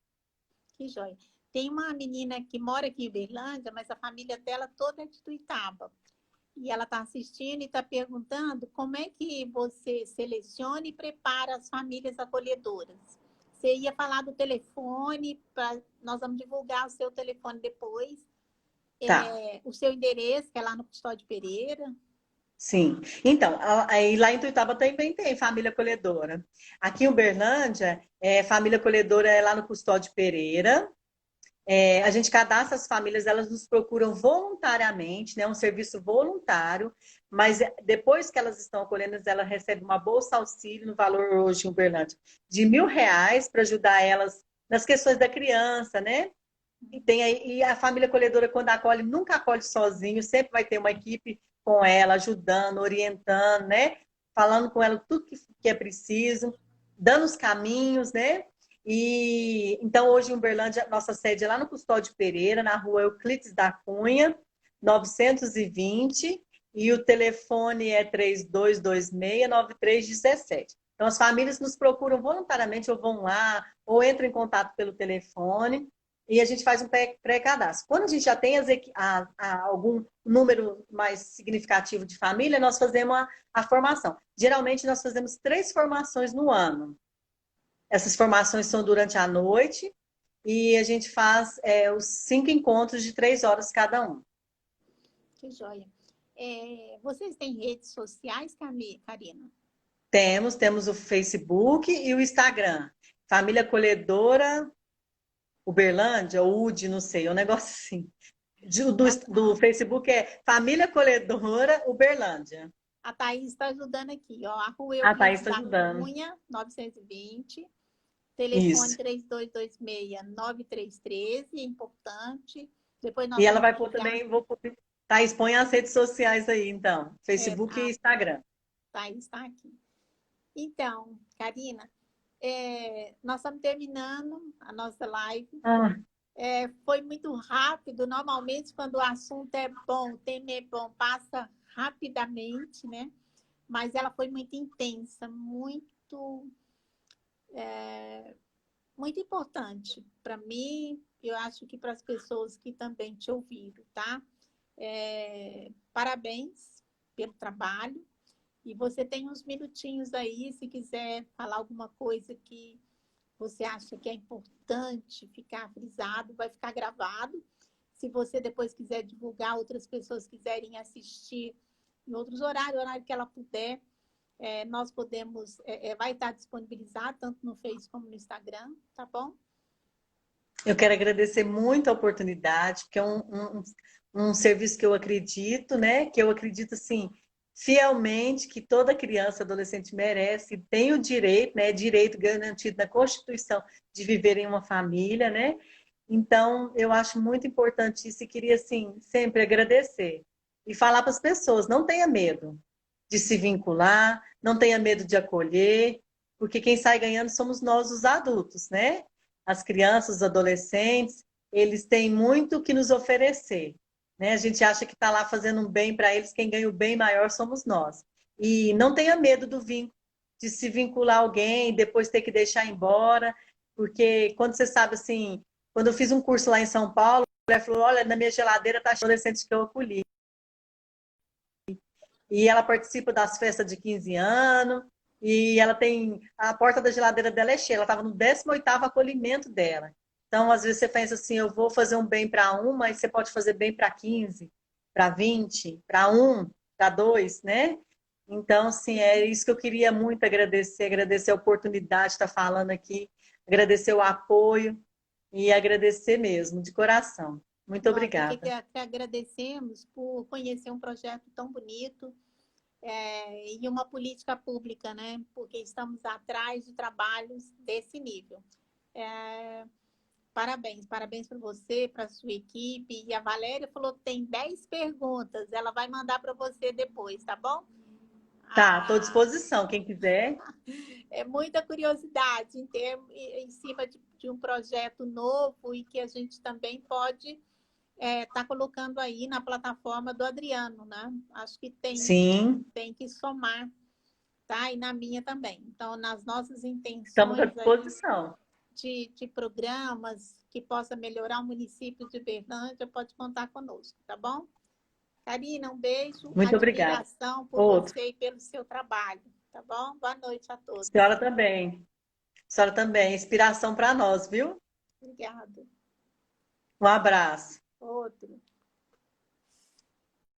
Que joia. Tem uma menina que mora aqui em Uberlândia, mas a família dela toda é de Ituiutaba. E ela está assistindo e está perguntando como é que você seleciona e prepara as famílias acolhedoras. Você ia falar do telefone, nós vamos divulgar o seu telefone depois, Tá. o seu endereço, que é lá no Custódio Pereira. Sim. Então, aí lá em Tuiutaba também tem família acolhedora. Aqui em Uberlândia, família acolhedora é lá no Custódio Pereira. A gente cadastra as famílias, elas nos procuram voluntariamente, né? Um serviço voluntário, mas depois que elas estão acolhendo, elas recebem uma bolsa auxílio no valor hoje em Uberlândia de R$ 1.000 para ajudar elas nas questões da criança, né? E a família acolhedora, quando acolhe, nunca acolhe sozinho, sempre vai ter uma equipe com ela, ajudando, orientando, né? Falando com ela tudo que é preciso, dando os caminhos, né? E então, hoje em Uberlândia, nossa sede é lá no Custódio Pereira, na rua Euclides da Cunha, 920, e o telefone é 3226-9317. Então, as famílias nos procuram voluntariamente, ou vão lá, ou entram em contato pelo telefone, e a gente faz um pré-cadastro. Quando a gente já tem algum número mais significativo de família, nós fazemos a formação. Geralmente, nós fazemos 3 formações no ano. Essas formações são durante a noite e a gente faz os 5 encontros de 3 horas cada um. Que joia. Vocês têm redes sociais, Karina? Temos o Facebook e o Instagram. Família Acolhedora Uberlândia, ou UD, não sei, é um negócio assim. Do Facebook é Família Acolhedora Uberlândia. A Thaís está ajudando aqui, ó. A rua A Thaís Euclides está da ajudando. Cunha, 920. Telefone Isso. 3226-9313, é importante. Depois E nós ela vamos vai pôr divulgar. também, Thaís, põe as redes sociais aí, então. Facebook e A Instagram. Thaís está aqui. Então, Karina, nós estamos terminando a nossa live. Ah, Foi muito rápido. Normalmente, quando o assunto é bom, o tema é bom, passa rapidamente, né? Mas ela foi muito intensa, muito importante para mim. Eu acho que para as pessoas que também te ouviram, tá? Parabéns pelo trabalho. E você tem uns minutinhos aí, se quiser falar alguma coisa que você acha que é importante ficar frisado, vai ficar gravado. Se você depois quiser divulgar, outras pessoas quiserem assistir em outros horários, horário que ela puder, nós podemos, vai estar disponibilizado tanto no Face como no Instagram, tá bom? eu quero agradecer muito a oportunidade, porque é um serviço que eu acredito, né? Que eu acredito, assim, fielmente que toda criança e adolescente merece, tem o direito, né? Direito garantido na Constituição de viver em uma família, né? Então, eu acho muito importante isso e queria, assim, sempre agradecer. E falar para as pessoas, não tenha medo de se vincular, não tenha medo de acolher, porque quem sai ganhando somos nós, os adultos, né? As crianças, os adolescentes, eles têm muito o que nos oferecer, né? A gente acha que está lá fazendo um bem para eles, quem ganha o bem maior somos nós. E não tenha medo do vínculo, de se vincular a alguém e depois ter que deixar embora, porque quando você sabe assim, quando eu fiz um curso lá em São Paulo, a mulher falou: olha, na minha geladeira está cheio de adolescentes que eu acolhi. E ela participa das festas de 15 anos, e ela tem, a porta da geladeira dela é cheia, ela estava no 18º acolhimento dela. Então, às vezes você pensa assim, eu vou fazer um bem para um, mas você pode fazer bem para 15, para 20, para um, para dois, né? Então, assim, é isso que eu queria muito agradecer a oportunidade de estar falando aqui, agradecer o apoio e agradecer mesmo, de coração. Muito Nós aqui obrigada. que agradecemos por conhecer um projeto tão bonito e uma política pública, né? Porque estamos atrás de trabalhos desse nível. Parabéns, parabéns para você, para a sua equipe. E a Valéria falou que tem 10 perguntas, ela vai mandar para você depois, tá bom? Tá, estou à disposição, quem quiser. É muita curiosidade em cima de um projeto novo e que a gente também pode estar colocando aí na plataforma do Adriano, né? Acho que Sim, tem que somar, tá? E na minha também. Então, nas nossas estamos à intenções aí disposição. de programas que possa melhorar o município de Berlândia, pode contar conosco, tá bom? Karina, um beijo, Muito obrigada. admiração por Outro. você e pelo seu trabalho, tá bom? Boa noite a todos. Senhora também. Senhora também. Inspiração para nós, viu? Obrigada. Um abraço. Outro.